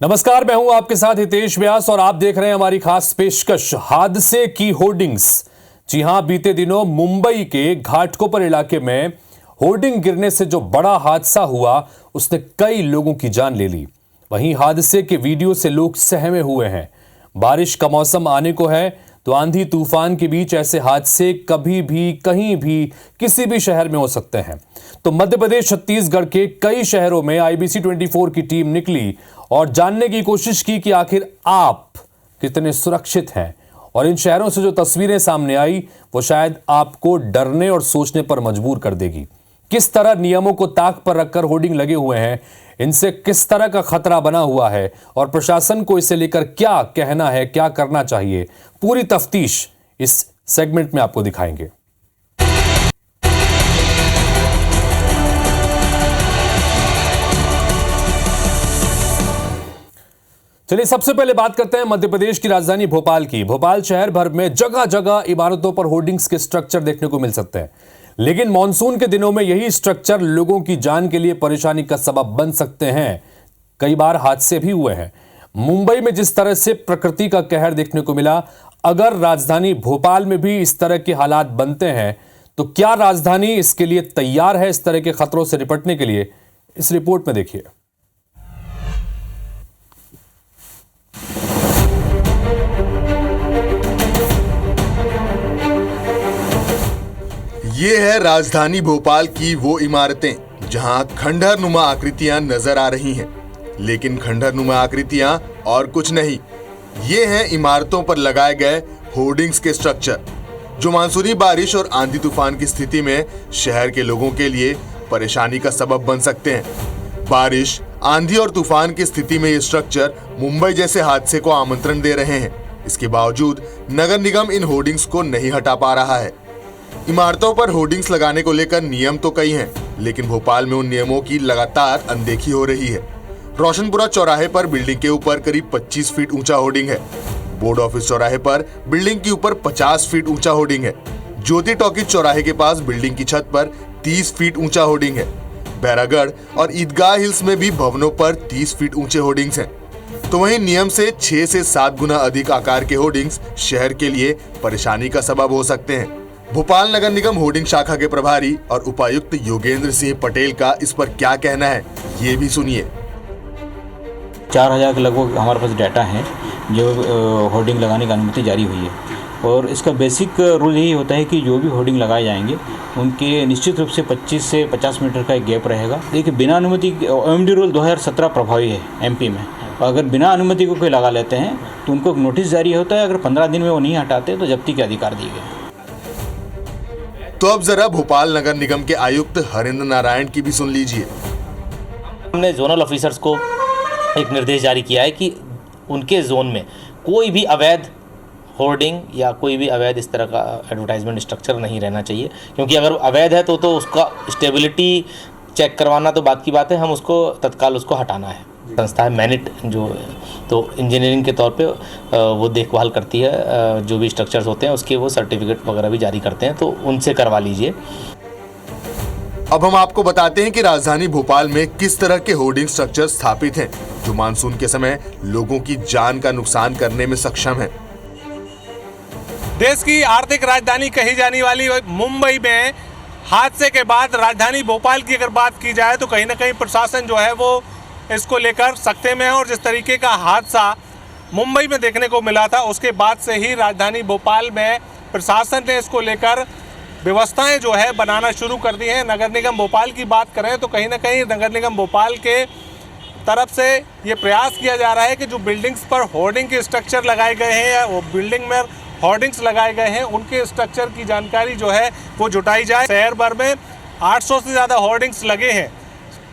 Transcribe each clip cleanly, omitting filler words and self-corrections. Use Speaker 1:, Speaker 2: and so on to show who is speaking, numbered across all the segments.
Speaker 1: नमस्कार, मैं हूं आपके साथ हितेश व्यास और आप देख रहे हैं हमारी खास पेशकश हादसे की होर्डिंग्स। जी हां, बीते दिनों मुंबई के घाटकोपर इलाके में होर्डिंग गिरने से जो बड़ा हादसा हुआ उसने कई लोगों की जान ले ली। वहीं हादसे के वीडियो से लोग सहमे हुए हैं। बारिश का मौसम आने को है तो आंधी तूफान के बीच ऐसे हादसे कभी भी कहीं भी किसी भी शहर में हो सकते हैं। तो मध्य प्रदेश छत्तीसगढ़ के कई शहरों में IBC 24 की टीम निकली और जानने की कोशिश की कि आखिर आप कितने सुरक्षित हैं। और इन शहरों से जो तस्वीरें सामने आई वो शायद आपको डरने और सोचने पर मजबूर कर देगी। किस तरह नियमों को ताक पर रखकर होर्डिंग लगे हुए हैं, इनसे किस तरह का खतरा बना हुआ है और प्रशासन को इसे लेकर क्या कहना है, क्या करना चाहिए, पूरी तफ्तीश इस सेगमेंट में आपको दिखाएंगे। चलिए सबसे पहले बात करते हैं मध्य प्रदेश की राजधानी भोपाल की। भोपाल शहर भर में जगह जगह इमारतों पर होर्डिंग्स के स्ट्रक्चर देखने को मिल सकते हैं, लेकिन मॉनसून के दिनों में यही स्ट्रक्चर लोगों की जान के लिए परेशानी का सबब बन सकते हैं। कई बार हादसे भी हुए हैं। मुंबई में जिस तरह से प्रकृति का कहर देखने को मिला, अगर राजधानी भोपाल में भी इस तरह के हालात बनते हैं तो क्या राजधानी इसके लिए तैयार है? इस तरह के खतरों से निपटने के लिए इस रिपोर्ट में देखिए।
Speaker 2: ये है राजधानी भोपाल की वो इमारतें जहां खंडहर नुमा आकृतियां नजर आ रही हैं। लेकिन खंडहर नुमा आकृतियां और कुछ नहीं, ये हैं इमारतों पर लगाए गए होर्डिंग्स के स्ट्रक्चर, जो मानसूनी बारिश और आंधी तूफान की स्थिति में शहर के लोगों के लिए परेशानी का सबब बन सकते हैं। बारिश, आंधी और तूफान की स्थिति में ये स्ट्रक्चर मुंबई जैसे हादसे को आमंत्रण दे रहे हैं। इसके बावजूद नगर निगम इन होर्डिंग्स को नहीं हटा पा रहा है। इमारतों पर होर्डिंग्स लगाने को लेकर नियम तो कई हैं, लेकिन भोपाल में उन नियमों की लगातार अनदेखी हो रही है। रोशनपुरा चौराहे पर बिल्डिंग के ऊपर करीब 25 फीट ऊंचा होर्डिंग है। बोर्ड ऑफिस चौराहे पर बिल्डिंग के ऊपर 50 फीट ऊंचा होर्डिंग है। ज्योति टॉकीज चौराहे के पास बिल्डिंग की छत पर 30 फीट ऊंचा होर्डिंग है। बैरागढ़ और ईदगाह हिल्स में भी भवनों पर 30 फीट ऊंचे होर्डिंग्स हैं। तो वहीं नियम से 6 से 7 गुना अधिक आकार के होर्डिंग्स शहर के लिए परेशानी का सबब हो सकते हैं। भोपाल नगर निगम होर्डिंग शाखा के प्रभारी और उपायुक्त योगेंद्र सिंह पटेल का इस पर क्या कहना है, ये भी सुनिए।
Speaker 3: 4000 के लगभग हमारे पास डाटा है जो होर्डिंग लगाने की अनुमति जारी हुई है, और इसका बेसिक रूल यही होता है कि जो भी होर्डिंग लगाए जाएंगे उनके निश्चित रूप से 25 से 50 मीटर का एक गैप रहेगा। देखिए, बिना अनुमति OMD रूल 2017 प्रभावी है MP में, और अगर बिना अनुमति को कोई लगा लेते हैं तो उनको नोटिस जारी होता है। अगर 15 दिन में वो नहीं हटाते तो जब्ती के अधिकार दिए गए।
Speaker 2: तो अब जरा भोपाल नगर निगम के आयुक्त हरेंद्र नारायण की भी सुन लीजिए।
Speaker 4: हमने जोनल ऑफिसर्स को एक निर्देश जारी किया है कि उनके जोन में कोई भी अवैध होर्डिंग या कोई भी अवैध इस तरह का एडवर्टाइजमेंट स्ट्रक्चर नहीं रहना चाहिए, क्योंकि अगर अवैध है तो उसका स्टेबिलिटी चेक करवाना तो बात की बात है, हम उसको तत्काल उसको हटाना है। संस्था है मैनिट, जो तो इंजीनियरिंग के तौर पे वो देखभाल करती है, जो भी स्ट्रक्चर्स होते हैं उसके वो सर्टिफिकेट वगैरह भी जारी करते हैं, तो उनसे करवा लीजिए।
Speaker 2: अब हम आपको बताते हैं कि राजधानी भोपाल में किस तरह के होर्डिंग स्ट्रक्चर स्थापित हैं, जो मानसून के समय लोगों की जान का नुकसान करने में सक्षम है।
Speaker 5: देश की आर्थिक राजधानी कही जाने वाली मुंबई में हादसे के बाद राजधानी भोपाल की अगर बात की जाए तो कहीं ना कहीं प्रशासन जो है वो इसको लेकर सख्ते में है, और जिस तरीके का हादसा मुंबई में देखने को मिला था उसके बाद से ही राजधानी भोपाल में प्रशासन ने इसको लेकर व्यवस्थाएं जो है बनाना शुरू कर दी हैं। नगर निगम भोपाल की बात करें तो कहीं ना कहीं नगर निगम भोपाल के तरफ से ये प्रयास किया जा रहा है कि जो बिल्डिंग्स पर होर्डिंग के स्ट्रक्चर लगाए गए हैं या वो बिल्डिंग में होर्डिंग्स लगाए गए हैं उनके स्ट्रक्चर की जानकारी जो है वो जुटाई जाए। शहर भर में 800 से ज़्यादा होर्डिंग्स लगे हैं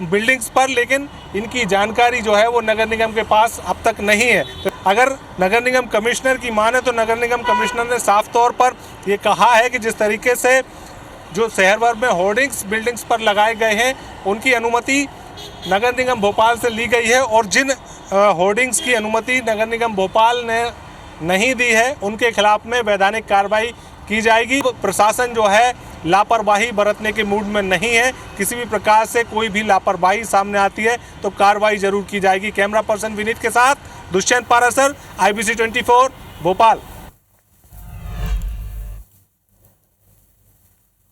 Speaker 5: बिल्डिंग्स पर, लेकिन इनकी जानकारी जो है वो नगर निगम के पास अब तक नहीं है। तो अगर नगर निगम कमिश्नर की माने तो नगर निगम कमिश्नर ने साफ तौर पर ये कहा है कि जिस तरीके से जो शहर भर में होर्डिंग्स बिल्डिंग्स पर लगाए गए हैं उनकी अनुमति नगर निगम भोपाल से ली गई है, और जिन होर्डिंग्स की अनुमति नगर निगम भोपाल ने नहीं दी है उनके खिलाफ में वैधानिक कार्रवाई की जाएगी। प्रशासन जो है लापरवाही बरतने के मूड में नहीं है। किसी भी प्रकार से कोई भी लापरवाही सामने आती है तो कार्रवाई जरूर की जाएगी। कैमरा पर्सन विनीत के साथ दुष्यंत पारासर, IBC 24 भोपाल।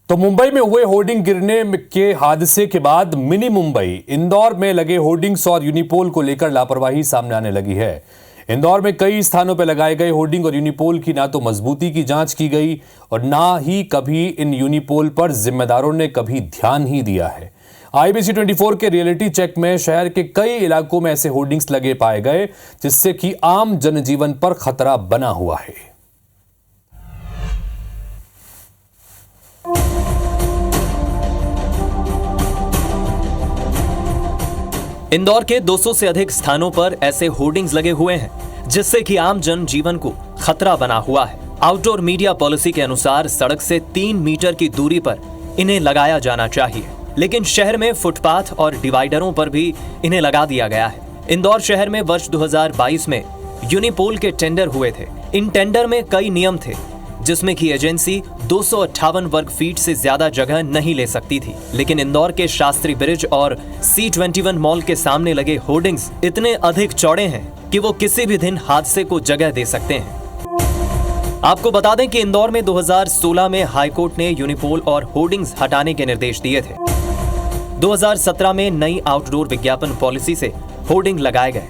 Speaker 1: तो मुंबई में हुए होर्डिंग गिरने के हादसे के बाद मिनी मुंबई इंदौर में लगे होर्डिंग्स और यूनिपोल को लेकर लापरवाही सामने आने लगी है। इंदौर में कई स्थानों पर लगाए गए होर्डिंग और यूनिपोल की ना तो मजबूती की जांच की गई और ना ही कभी इन यूनिपोल पर जिम्मेदारों ने कभी ध्यान ही दिया है। IBC 24 के रियलिटी चेक में शहर के कई इलाकों में ऐसे होर्डिंग्स लगे पाए गए जिससे कि आम जनजीवन पर खतरा बना हुआ है।
Speaker 6: इंदौर के 200 से अधिक स्थानों पर ऐसे होर्डिंग्स लगे हुए हैं जिससे कि आम जन जीवन को खतरा बना हुआ है। आउटडोर मीडिया पॉलिसी के अनुसार सड़क से 3 मीटर की दूरी पर इन्हें लगाया जाना चाहिए, लेकिन शहर में फुटपाथ और डिवाइडरों पर भी इन्हें लगा दिया गया है। इंदौर शहर में वर्ष 2022 में यूनिपोल के टेंडर हुए थे। इन टेंडर में कई नियम थे जिसमें कि एजेंसी 258 वर्ग फीट से ज्यादा जगह नहीं ले सकती थी, लेकिन इंदौर के शास्त्री ब्रिज और C21 मॉल के सामने लगे होर्डिंग्स इतने अधिक चौड़े हैं कि वो किसी भी दिन हादसे को जगह दे सकते हैं। आपको बता दें कि इंदौर में 2016 में हाईकोर्ट ने यूनिपोल और होर्डिंग्स हटाने के निर्देश दिए थे। 2017 में नई आउटडोर विज्ञापन पॉलिसी से होर्डिंग लगाए गए।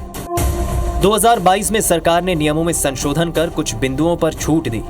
Speaker 6: 2022 में सरकार ने नियमों में संशोधन कर कुछ बिंदुओं पर छूट दी।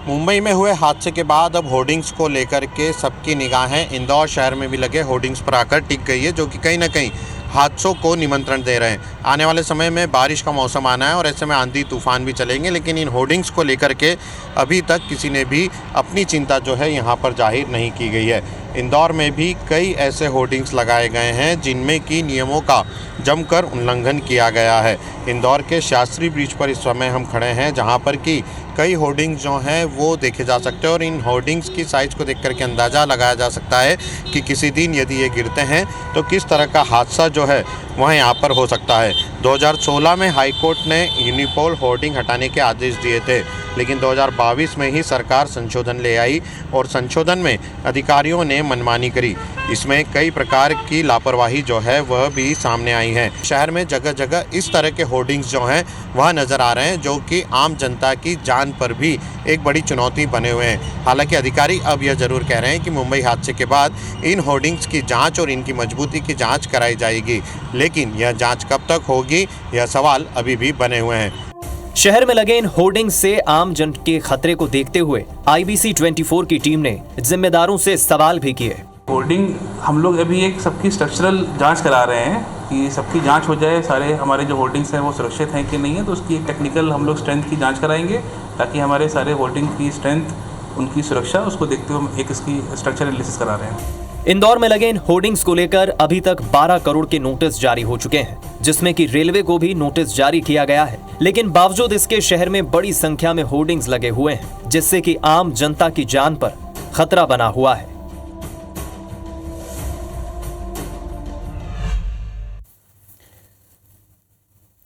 Speaker 7: मुंबई में हुए हादसे के बाद अब होर्डिंग्स को लेकर के सबकी निगाहें इंदौर शहर में भी लगे होर्डिंग्स पर आकर टिक गई है, जो कि कहीं ना कहीं हादसों को निमंत्रण दे रहे हैं। आने वाले समय में बारिश का मौसम आना है और ऐसे में आंधी तूफान भी चलेंगे, लेकिन इन होर्डिंग्स को लेकर के अभी तक किसी ने भी अपनी चिंता जो है यहाँ पर जाहिर नहीं की गई है। इंदौर में भी कई ऐसे होर्डिंग्स लगाए गए हैं जिनमें कि नियमों का जमकर उल्लंघन किया गया है। इंदौर के शास्त्री ब्रिज पर इस समय हम खड़े हैं, जहाँ पर कि कई होर्डिंग्स जो हैं वो देखे जा सकते हैं और इन होर्डिंग्स की साइज़ को देख करके अंदाज़ा लगाया जा सकता है कि किसी दिन यदि ये गिरते हैं तो किस तरह का हादसा जो है वह यहाँ पर हो सकता है। 2016 में हाईकोर्ट ने यूनिपोल होर्डिंग हटाने के आदेश दिए थे, लेकिन 2022 में ही सरकार संशोधन ले आई और संशोधन में अधिकारियों ने मनमानी करी। इसमें कई प्रकार की लापरवाही जो है वह भी सामने आई है। शहर में जगह जगह इस तरह के होर्डिंग्स जो हैं वह नज़र आ रहे हैं, जो कि आम जनता की जान पर भी एक बड़ी चुनौती बने हुए हैं। हालांकि अधिकारी अब यह जरूर कह रहे हैं कि मुंबई हादसे के बाद इन होर्डिंग्स की जांच और इनकी मजबूती की जांच कराई जाएगी, लेकिन यह जांच कब तक होगी यह सवाल अभी भी बने हुए हैं।
Speaker 6: शहर में लगे इन होर्डिंग से आम जन के खतरे को देखते हुए IBC 24 की टीम ने जिम्मेदारों से सवाल भी किए।
Speaker 8: होर्डिंग हम लोग अभी एक सबकी स्ट्रक्चरल जांच करा रहे हैं कि सबकी जांच हो जाए, सारे हमारे जो होर्डिंग्स हैं वो सुरक्षित हैं कि नहीं है, तो उसकी एक टेक्निकल हम लोग स्ट्रेंथ की जांच कराएंगे ताकि हमारे सारे होर्डिंग की स्ट्रेंथ, उनकी सुरक्षा, उसको देखते हुए हम एक इसकी स्ट्रक्चरल एनालिसिस करा रहे हैं।
Speaker 6: इंदौर में लगे इन होर्डिंग्स को लेकर अभी तक 12 करोड़ के नोटिस जारी हो चुके हैं, जिसमें कि रेलवे को भी नोटिस जारी किया गया है, लेकिन बावजूद इसके शहर में बड़ी संख्या में होर्डिंग्स लगे हुए हैं, जिससे कि आम जनता की जान पर खतरा बना हुआ है।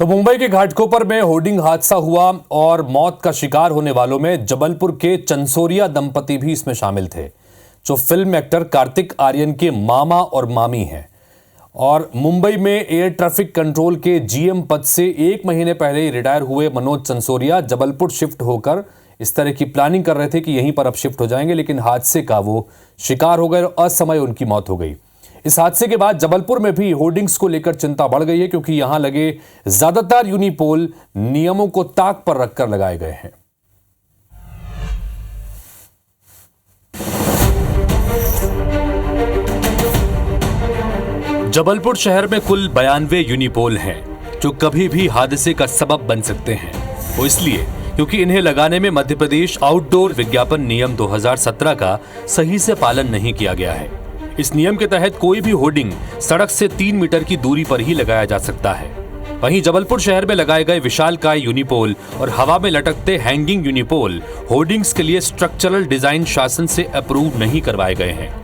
Speaker 1: तो मुंबई के घाटकोपर में होर्डिंग हादसा हुआ और मौत का शिकार होने वालों में जबलपुर के चंसोरिया दंपति भी इसमें शामिल थे, जो फिल्म एक्टर कार्तिक आर्यन के मामा और मामी हैं। और मुंबई में एयर ट्रैफिक कंट्रोल के GM पद से 1 महीने पहले ही रिटायर हुए मनोज चंसोरिया जबलपुर शिफ्ट होकर इस तरह की प्लानिंग कर रहे थे कि यहीं पर अब शिफ्ट हो जाएंगे, लेकिन हादसे का वो शिकार हो गए और असमय उनकी मौत हो गई। इस हादसे के बाद जबलपुर में भी होर्डिंग्स को लेकर चिंता बढ़ गई है, क्योंकि यहां लगे ज्यादातर यूनिपोल नियमों को ताक पर रखकर लगाए गए हैं। जबलपुर शहर में कुल 92 यूनिपोल हैं, जो कभी भी हादसे का सबब बन सकते हैं। वो इसलिए क्योंकि इन्हें लगाने में मध्य प्रदेश आउटडोर विज्ञापन नियम 2017 का सही से पालन नहीं किया गया है। इस नियम के तहत कोई भी होर्डिंग सड़क से 3 मीटर की दूरी पर ही लगाया जा सकता है। वहीं जबलपुर शहर में लगाए गए विशालकाय यूनिपोल और हवा में लटकते हैंगिंग यूनिपोल होर्डिंग्स के लिए स्ट्रक्चरल डिजाइन शासन से अप्रूव नहीं करवाए गए हैं।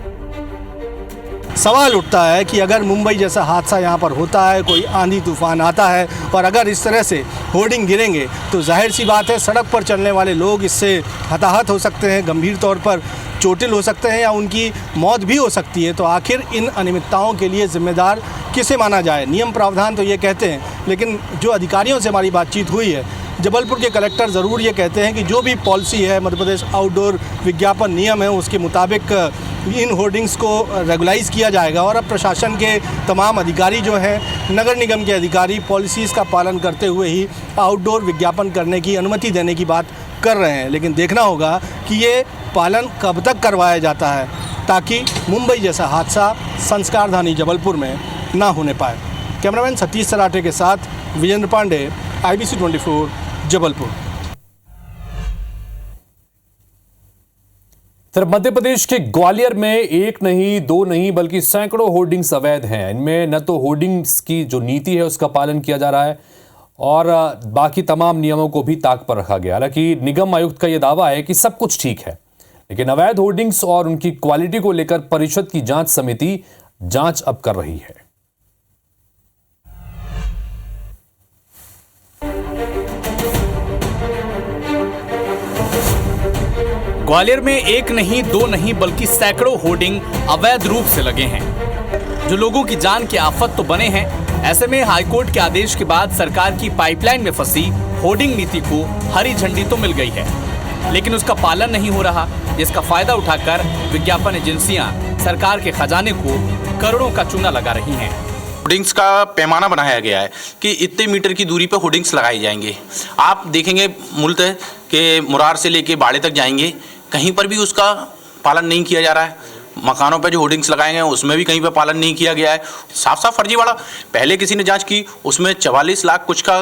Speaker 9: सवाल उठता है कि अगर मुंबई जैसा हादसा यहाँ पर होता है, कोई आंधी तूफान आता है और अगर इस तरह से होर्डिंग गिरेंगे तो जाहिर सी बात है सड़क पर चलने वाले लोग इससे हताहत हो सकते हैं, गंभीर तौर पर चोटिल हो सकते हैं या उनकी मौत भी हो सकती है। तो आखिर इन अनियमितताओं के लिए जिम्मेदार किसे माना जाए? नियम प्रावधान तो ये कहते हैं, लेकिन जो अधिकारियों से हमारी बातचीत हुई है, जबलपुर के कलेक्टर ज़रूर ये कहते हैं कि जो भी पॉलिसी है, मध्य प्रदेश आउटडोर विज्ञापन नियम है, उसके मुताबिक इन होर्डिंग्स को रेगुलाइज़ किया जाएगा। और अब प्रशासन के तमाम अधिकारी जो हैं, नगर निगम के अधिकारी, पॉलिसीज़ का पालन करते हुए ही आउटडोर विज्ञापन करने की अनुमति देने की बात कर रहे हैं। लेकिन देखना होगा कि ये पालन कब तक करवाया जाता है, ताकि मुंबई जैसा हादसा संस्कारधानी जबलपुर में ना होने पाए। कैमरामैन सतीश सराठे के साथ विजेंद्र पांडे, IBC 24 जबलपुर।
Speaker 1: सिर्फ मध्य प्रदेश के ग्वालियर में एक नहीं, दो नहीं, बल्कि सैकड़ों होर्डिंग्स अवैध हैं। इनमें न तो होर्डिंग्स की जो नीति है उसका पालन किया जा रहा है और बाकी तमाम नियमों को भी ताक पर रखा गया। हालांकि निगम आयुक्त का यह दावा है कि सब कुछ ठीक है, लेकिन अवैध होर्डिंग्स और उनकी क्वालिटी को लेकर परिषद की जांच समिति जांच अब कर रही है।
Speaker 10: ग्वालियर में एक नहीं, दो नहीं, बल्कि सैकड़ों होर्डिंग अवैध रूप से लगे हैं, जो लोगों की जान की आफत तो बने हैं। ऐसे में हाईकोर्ट के आदेश के बाद सरकार की पाइपलाइन में फंसी होर्डिंग नीति को हरी झंडी तो मिल गई है, लेकिन उसका पालन नहीं हो रहा, जिसका फायदा उठाकर विज्ञापन एजेंसियां सरकार के खजाने को करोड़ों का चूना लगा रही हैं।
Speaker 11: होर्डिंग्स का पैमाना बनाया गया है कि इतने मीटर की दूरी पर होर्डिंग्स लगाए जाएंगे। आप देखेंगे मूलतः कि मुरार से लेके बाड़े तक जाएंगे, कहीं पर भी उसका पालन नहीं किया जा रहा है। मकानों पर जो होर्डिंग्स लगाए गए हैं उसमें भी कहीं पर पालन नहीं किया गया है। साफ साफ फर्जीवाड़ा। पहले किसी ने जांच की, उसमें 44 लाख कुछ का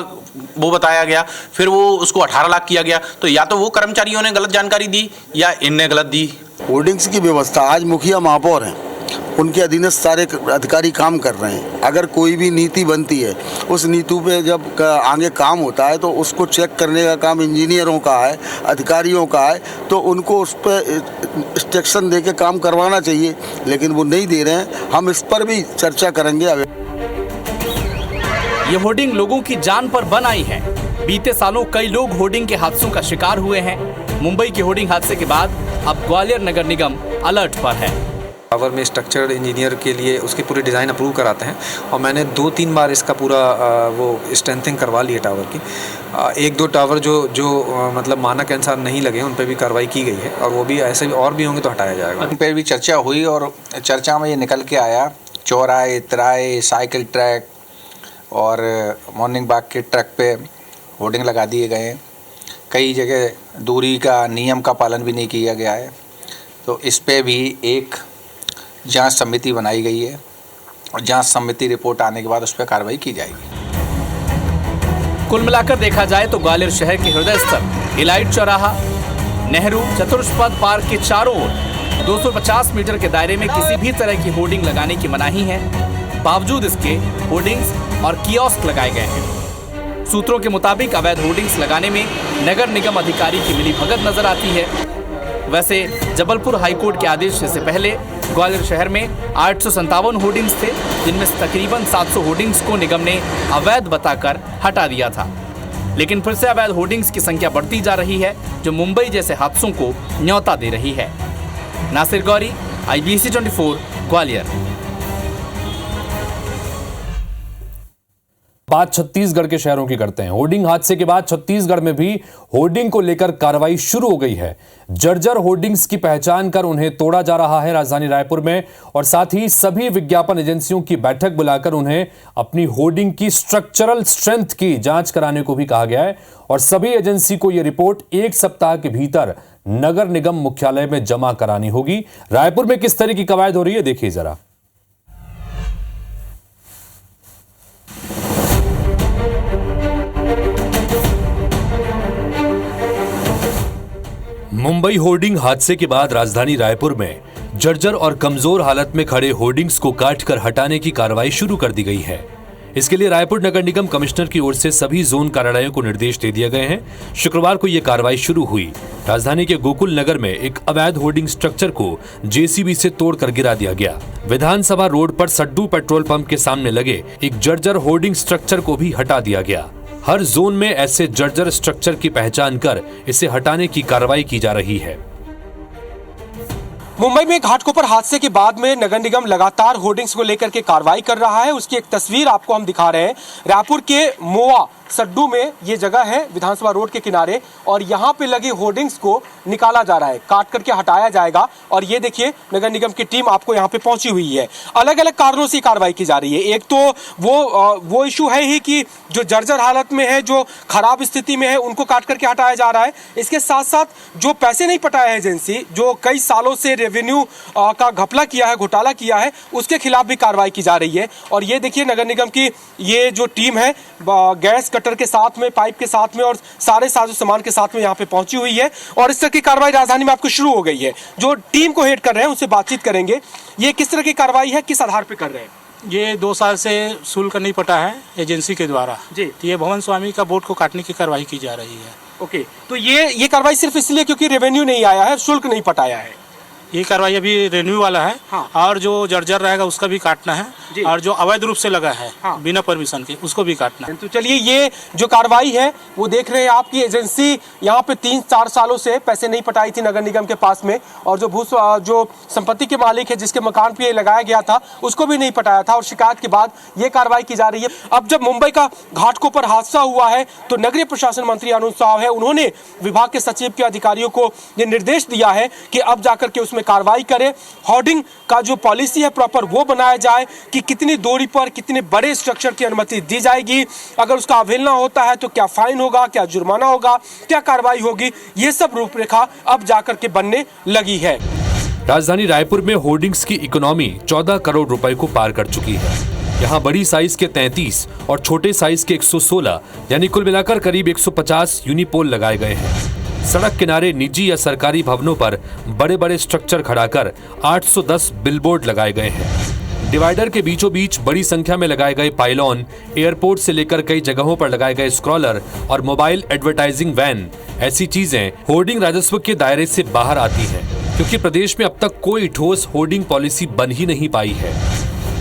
Speaker 11: वो बताया गया, फिर वो उसको 18 लाख किया गया। तो या तो वो कर्मचारियों ने गलत जानकारी दी या इनने गलत दी।
Speaker 12: होर्डिंग्स की व्यवस्था आज मुखिया महापौर हैं, उनके अधीनस्थ सारे अधिकारी काम कर रहे हैं। अगर कोई भी नीति बनती है, उस नीति पे जब आगे काम होता है तो उसको चेक करने का काम इंजीनियरों का है, अधिकारियों का है, तो उनको उस पर इंस्ट्रक्शन दे के काम करवाना चाहिए, लेकिन वो नहीं दे रहे हैं। हम इस पर भी चर्चा करेंगे।
Speaker 10: ये होर्डिंग लोगों की जान पर बन आई है। बीते सालों कई लोग होर्डिंग के हादसों का शिकार हुए हैं। मुंबई के होर्डिंग हादसे के बाद अब ग्वालियर नगर निगम अलर्ट पर है।
Speaker 13: टावर में स्ट्रक्चर इंजीनियर के लिए उसकी पूरी डिज़ाइन अप्रूव कराते हैं और मैंने 2-3 बार इसका पूरा वो स्ट्रेंथिंग करवा ली है टावर की। 1-2 टावर जो मतलब मानक के अनुसार नहीं लगे, उन पर भी कार्रवाई की गई है और वो भी ऐसे भी और भी होंगे तो हटाया जाएगा।
Speaker 14: उन पर भी चर्चा हुई और चर्चा में ये निकल के आया, चौराहे, तिराहे, साइकिल ट्रैक और मॉर्निंग वॉक के ट्रैक पे होर्डिंग लगा दिए गए हैं। कई जगह दूरी का नियम का पालन भी नहीं किया गया है। तो इस पे भी एक जांच समिति बनाई गई है और जांच समिति रिपोर्ट आने के बाद उस पर कार्रवाई की जाएगी।
Speaker 10: कुल मिलाकर देखा जाए तो ग्वालियर शहर के हृदय स्थल इलाइट चौराहा, नेहरू चतुष्पथ पार्क के चारों ओर 250 मीटर के दायरे में किसी भी तरह की होर्डिंग लगाने की मनाही है। बावजूद इसके होर्डिंग्स और कियोस्क लगाए गए हैं। सूत्रों के मुताबिक अवैध होर्डिंग्स लगाने में नगर निगम अधिकारी की मिलीभगत नजर आती है। वैसे जबलपुर हाईकोर्ट के आदेश से पहले ग्वालियर शहर में 857 होर्डिंग्स थे, जिनमें से तकरीबन 700 होर्डिंग्स को निगम ने अवैध बताकर हटा दिया था। लेकिन फिर से अवैध होर्डिंग्स की संख्या बढ़ती जा रही है, जो मुंबई जैसे हादसों को न्योता दे रही है। नासिर गौरी, IBC 24 ग्वालियर।
Speaker 1: बात छत्तीसगढ़ के शहरों की करते हैं। होर्डिंग हादसे के बाद छत्तीसगढ़ में भी होर्डिंग को लेकर कार्रवाई शुरू हो गई है। जर्जर होर्डिंग्स की पहचान कर उन्हें तोड़ा जा रहा है राजधानी रायपुर में, और साथ ही सभी विज्ञापन एजेंसियों की बैठक बुलाकर उन्हें अपनी होर्डिंग की स्ट्रक्चरल स्ट्रेंथ की जांच कराने को भी कहा गया है। और सभी एजेंसी को यह रिपोर्ट 1 सप्ताह के भीतर नगर निगम मुख्यालय में जमा करानी होगी। रायपुर में किस तरह की कवायद हो रही है, देखिए जरा। मुंबई होर्डिंग हादसे के बाद राजधानी रायपुर में जर्जर और कमजोर हालत में खड़े होर्डिंग्स को काटकर हटाने की कार्रवाई शुरू कर दी गई है। इसके लिए रायपुर नगर निगम कमिश्नर की ओर से सभी जोन कार्यालयों को निर्देश दे दिए गए हैं। शुक्रवार को यह कार्रवाई शुरू हुई। राजधानी के गोकुल नगर में एक अवैध होर्डिंग स्ट्रक्चर को जेसीबी से तोड़कर गिरा दिया गया। विधानसभा रोड पर सड्डू पेट्रोल पंप के सामने लगे एक जर्जर होर्डिंग स्ट्रक्चर को भी हटा दिया गया। हर जोन में ऐसे जर्जर स्ट्रक्चर की पहचान कर इसे हटाने की कार्रवाई की जा रही है।
Speaker 15: मुंबई में घाटकोपर हादसे के बाद में नगर निगम लगातार होर्डिंग्स को लेकर के कार्रवाई कर रहा है। उसकी एक तस्वीर आपको हम दिखा रहे हैं। रायपुर के मोआ सड्डू में ये जगह है विधानसभा रोड के किनारे, और यहाँ पे लगे होर्डिंग्स को निकाला जा रहा है, काट करके हटाया जाएगा। और ये देखिए नगर निगम की टीम आपको यहाँ पे पहुंची हुई है। अलग अलग कारणों से कार्रवाई की जा रही है। एक तो वो इशू है ही कि जो जर्जर हालत में है, जो खराब स्थिति में है, उनको काट करके हटाया जा रहा है। इसके साथ साथ जो पैसे नहीं पटाया है एजेंसी, जो कई सालों से रेवेन्यू का घपला किया है, घोटाला किया है, उसके खिलाफ भी कार्रवाई की जा रही है। और ये देखिए नगर निगम की ये जो टीम है गैस कटर के साथ में, पाइप के साथ में और सारे साजो सामान के साथ में यहाँ पे पहुंची हुई है। और इस तरह की कार्रवाई राजधानी में आपको शुरू हो गई है। जो टीम को हेड कर रहे हैं उनसे बातचीत करेंगे। ये किस तरह की कार्रवाई है, किस आधार पर कर रहे हैं?
Speaker 16: ये 2 साल से शुल्क नहीं पटा है एजेंसी के द्वारा जी, तो ये भवन स्वामी का बोर्ड को काटने की कार्रवाई की जा रही है।
Speaker 15: ओके, तो ये कार्रवाई सिर्फ इसलिए क्योंकि रेवेन्यू नहीं आया है, शुल्क नहीं पटाया है?
Speaker 16: ये कार्रवाई अभी रेन्यू वाला है। हाँ। और जो जर्जर रहेगा उसका भी काटना है, और जो अवैध रूप से लगा है हाँ। बिना परमिशन के, उसको भी काटना है।
Speaker 15: तो चलिए, ये जो कार्रवाई है वो देख रहे हैं आपकी एजेंसी यहाँ पे 3-4 सालों से पैसे नहीं पटाई थी नगर निगम के पास में, और जो संपत्ति के मालिक है जिसके मकान पे लगाया गया था उसको भी नहीं पटाया था, और शिकायत के बाद ये कार्रवाई की जा रही है। अब जब मुंबई का घाटकोपर हादसा हुआ है तो नगरीय प्रशासन मंत्री अनुज साहब है, उन्होंने विभाग के सचिव के अधिकारियों को ये निर्देश दिया है कि अब जाकर के उसमें कार्रवाई करें। होर्डिंग का जो पॉलिसी है प्रॉपर वो बनाया जाए कि कितनी दूरी पर कितने बड़े स्ट्रक्चर की अनुमति दी जाएगी, अगर उसका अवहेलना होता है तो क्या फाइन होगा, क्या जुर्माना होगा, क्या कार्रवाई होगी, ये सब रूपरेखा अब जाकर के बनने लगी है।
Speaker 1: राजधानी रायपुर में होर्डिंग्स की इकोनॉमी 14 करोड़ रुपए को पार कर चुकी है। यहाँ बड़ी साइज के 33 और छोटे साइज के 116 यानी कुल मिलाकर करीब 150 यूनिपोल लगाए गए हैं। सड़क किनारे निजी या सरकारी भवनों पर बड़े बड़े स्ट्रक्चर खड़ा कर 810 बिलबोर्ड लगाए गए हैं। डिवाइडर के बीचों बीच बड़ी संख्या में लगाए गए पाइलॉन, एयरपोर्ट से लेकर कई जगहों पर लगाए गए स्क्रॉलर और मोबाइल एडवर्टाइजिंग वैन, ऐसी चीजें होर्डिंग राजस्व के दायरे से बाहर आती हैं, क्योंकि प्रदेश में अब तक कोई ठोस होर्डिंग पॉलिसी बन ही नहीं पाई है।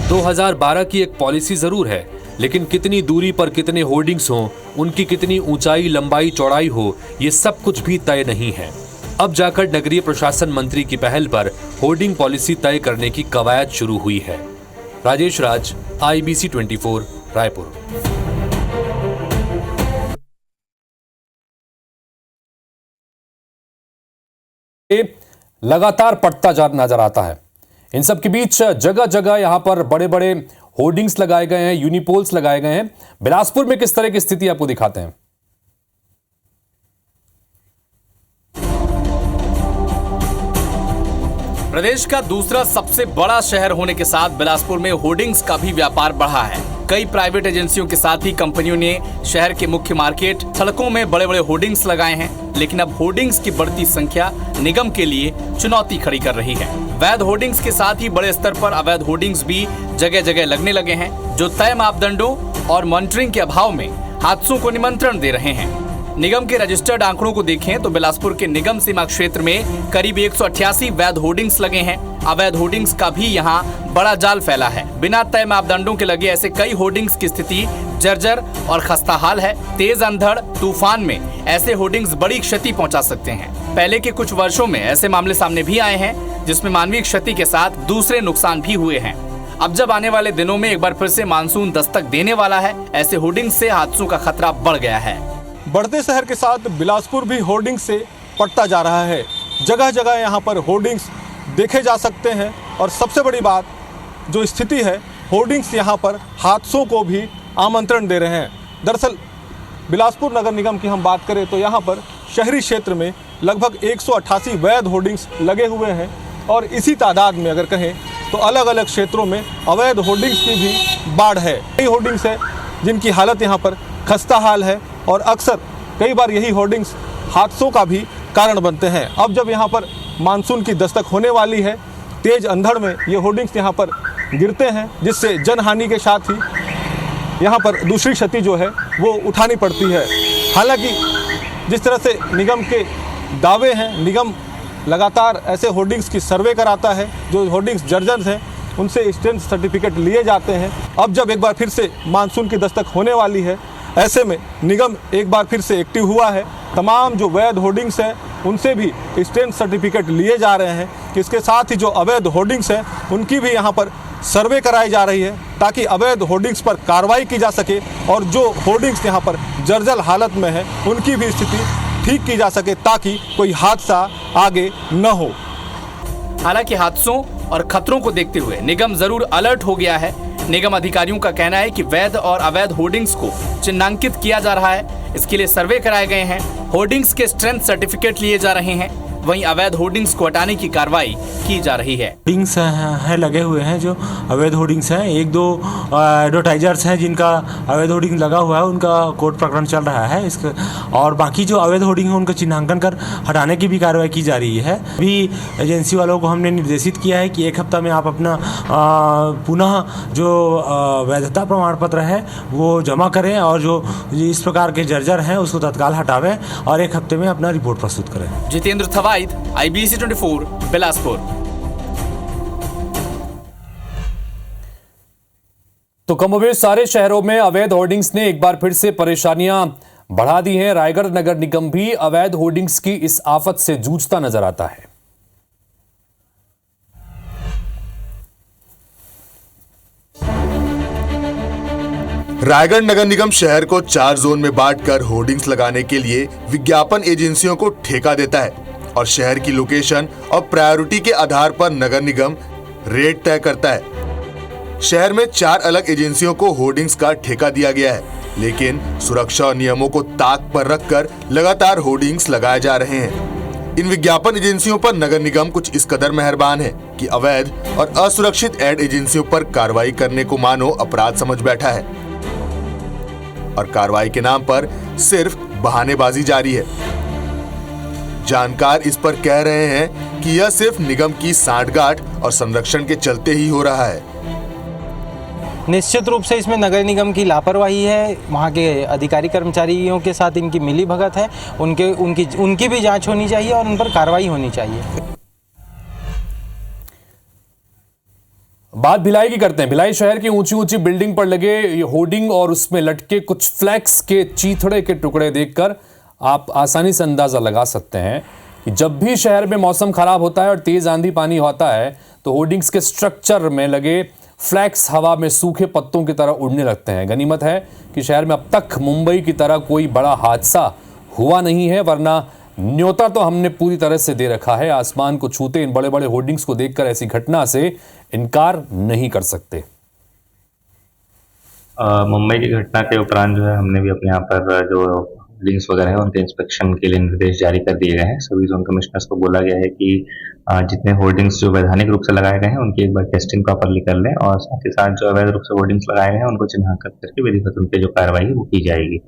Speaker 1: 2012 की एक पॉलिसी जरूर है, लेकिन कितनी दूरी पर कितने होर्डिंग्स हों, उनकी कितनी ऊंचाई, लंबाई, चौड़ाई हो, ये सब कुछ भी तय नहीं है। अब जाकर नगरीय प्रशासन मंत्री की पहल पर होर्डिंग पॉलिसी तय करने की कवायद शुरू हुई है। राजेश राज, IBC 24, रायपुर। लगातार पड़ता नजर आता है। इन सब के बीच जगह जगह यहां पर बड़े बड़े होर्डिंग्स लगाए गए हैं, यूनिपोल्स लगाए गए हैं। बिलासपुर में किस तरह की स्थिति आपको दिखाते हैं।
Speaker 10: प्रदेश का दूसरा सबसे बड़ा शहर होने के साथ बिलासपुर में होर्डिंग्स का भी व्यापार बढ़ा है। कई प्राइवेट एजेंसियों के साथ ही कंपनियों ने शहर के मुख्य मार्केट, सड़कों में बड़े बड़े होर्डिंग्स लगाए हैं। लेकिन अब होर्डिंग्स की बढ़ती संख्या निगम के लिए चुनौती खड़ी कर रही है। वैध होर्डिंग्स के साथ ही बड़े स्तर पर अवैध होर्डिंग्स भी जगह जगह लगने लगे हैं, जो तय मापदंडों और मॉनिटरिंग के अभाव में हादसों को निमंत्रण दे रहे हैं। निगम के रजिस्टर्ड आंकड़ों को देखें तो बिलासपुर के निगम सीमा क्षेत्र में करीब 188 वैध होर्डिंग्स लगे हैं। अवैध होर्डिंग्स का भी यहां बड़ा जाल फैला है। बिना तय मापदंडों के लगे ऐसे कई होर्डिंग्स की स्थिति जर्जर और खस्ताहाल है। तेज अंधड़ तूफान में ऐसे होर्डिंग्स बड़ी क्षति पहुंचा सकते हैं। पहले के कुछ वर्षों में ऐसे मामले सामने भी आए हैं, जिसमें मानवीय क्षति के साथ दूसरे नुकसान भी हुए हैं। अब जब आने वाले दिनों में एक बार फिर से मानसून दस्तक देने वाला है, ऐसे होर्डिंग्स से हादसों का खतरा बढ़ गया है।
Speaker 9: बढ़ते शहर के साथ बिलासपुर भी होर्डिंग्स से पटता जा रहा है। जगह जगह यहाँ पर होर्डिंग्स देखे जा सकते हैं, और सबसे बड़ी बात जो स्थिति है, होर्डिंग्स यहाँ पर हादसों को भी आमंत्रण दे रहे हैं। दरअसल बिलासपुर नगर निगम की हम बात करें तो यहाँ पर शहरी क्षेत्र में लगभग 188 वैध होर्डिंग्स लगे हुए हैं, और इसी तादाद में अगर कहें तो अलग अलग क्षेत्रों में अवैध होर्डिंग्स की भी बाढ़ है। कई होर्डिंग्स है जिनकी हालत यहाँ पर खस्ता हाल है, और अक्सर कई बार यही होर्डिंग्स हादसों का भी कारण बनते हैं। अब जब यहाँ पर मानसून की दस्तक होने वाली है, तेज अंधड़ में ये होर्डिंग्स यहाँ पर गिरते हैं, जिससे जनहानि के साथ ही यहाँ पर दूसरी क्षति जो है वो उठानी पड़ती है। हालांकि जिस तरह से निगम के दावे हैं, निगम लगातार ऐसे होर्डिंग्स की सर्वे कराता है। जो होर्डिंग्स जर्जर हैं उनसे स्ट्रेंथ सर्टिफिकेट लिए जाते हैं। अब जब एक बार फिर से मानसून की दस्तक होने वाली है, ऐसे में निगम एक बार फिर से एक्टिव हुआ है। तमाम जो वैध होर्डिंग्स हैं उनसे भी स्ट्रेंथ सर्टिफिकेट लिए जा रहे हैं। इसके साथ ही जो अवैध होर्डिंग्स हैं उनकी भी यहाँ पर सर्वे कराई जा रही है ताकि अवैध होर्डिंग्स पर कार्रवाई की जा सके और जो होर्डिंग्स यहाँ पर जर्जर हालत में है उनकी भी स्थिति ठीक की जा सके ताकि कोई हादसा आगे न हो।
Speaker 10: हालांकि हादसों और खतरों को देखते हुए निगम जरूर अलर्ट हो गया है। निगम अधिकारियों का कहना है कि वैध और अवैध होर्डिंग्स को चिन्हांकित किया जा रहा है। इसके लिए सर्वे कराए गए हैं, होर्डिंग्स के स्ट्रेंथ सर्टिफिकेट लिए जा रहे हैं, वहीं अवैध होर्डिंग्स को हटाने की कार्रवाई की जा रही है।
Speaker 17: होर्डिंग्स हैं लगे हुए हैं जो अवैध होर्डिंग्स हैं, एक दो एडवर्टाइजर्स हैं जिनका अवैध होर्डिंग लगा हुआ है, उनका कोर्ट प्रकरण चल रहा है इसका, और बाकी जो अवैध होर्डिंग है उनका चिन्हांकन कर हटाने की भी कार्रवाई की जा रही है। अभी एजेंसी वालों को हमने निर्देशित किया है कि एक हफ्ता में आप अपना पुनः जो वैधता प्रमाण पत्र है वो जमा करें और जो इस प्रकार के जर्जर हैं उसको तत्काल हटावें और एक हफ्ते में अपना रिपोर्ट प्रस्तुत करें।
Speaker 10: जितेंद्र थवाइद, IBC 24, बिलासपुर।
Speaker 1: तो कमोबेश सारे शहरों में अवैध होर्डिंग्स ने एक बार फिर से परेशानियां बढ़ा दी हैं। रायगढ़ नगर निगम भी अवैध होर्डिंग्स की इस आफत से जूझता नजर आता है।
Speaker 2: रायगढ़ नगर निगम शहर को 4 जोन में बांटकर होर्डिंग्स लगाने के लिए विज्ञापन एजेंसियों को ठेका देता है और शहर की लोकेशन और प्रायोरिटी के आधार पर नगर निगम रेट तय करता है। शहर में 4 अलग एजेंसियों को होर्डिंग्स का ठेका दिया गया है, लेकिन सुरक्षा और नियमों को ताक पर रखकर लगातार होर्डिंग्स लगाए जा रहे हैं। इन विज्ञापन एजेंसियों पर नगर निगम कुछ इस कदर मेहरबान है कि अवैध और असुरक्षित एड एजेंसियों पर कार्रवाई करने को मानो अपराध समझ बैठा है और कार्रवाई के नाम पर सिर्फ बहानेबाजी जारी है। जानकार इस पर कह रहे हैं कि यह सिर्फ निगम की सांठगांठ और संरक्षण के चलते ही हो रहा है।
Speaker 18: निश्चित रूप से इसमें नगर निगम की लापरवाही है, वहाँ के अधिकारी कर्मचारियों के साथ इनकी मिलीभगत है। उनकी भी जांच होनी चाहिए और उन पर कार्रवाई होनी चाहिए।
Speaker 1: बात भिलाई की करते हैं। भिलाई शहर की ऊंची ऊंची बिल्डिंग पर लगे ये होर्डिंग और उसमें लटके कुछ फ्लैक्स के चीथड़े के टुकड़े देखकर आप आसानी से अंदाजा लगा सकते हैं कि जब भी शहर में मौसम खराब होता है और तेज आंधी पानी होता है तो होर्डिंग्स के स्ट्रक्चर में लगे फ्लैक्स हवा में सूखे पत्तों की तरह उड़ने लगते हैं। गनीमत है कि शहर में अब तक मुंबई की तरह कोई बड़ा हादसा हुआ नहीं है, वरना न्योता तो हमने पूरी तरह से दे रखा है। आसमान को छूते इन बड़े बड़े होर्डिंग्स को देखकर ऐसी घटना से इनकार नहीं कर सकते।
Speaker 19: मुंबई की घटना के उपरांत जो है हमने भी अपने यहाँ पर जो होर्डिंग्स वगैरह है उनके इंस्पेक्शन के लिए निर्देश जारी कर दिए गए हैं। सभी जोन कमिश्नर्स को बोला गया है कि जितने होर्डिंग्स जो वैधानिक रूप से लगाए गए हैं उनकी एक बार टेस्टिंग प्रॉपरली कर लें और साथ ही साथ जो अवैध रूप से होर्डिंग्स लगाए गए हैं उनको चिन्हांकित करके विधिवत उनके जो कार्रवाई है वो की जाएगी।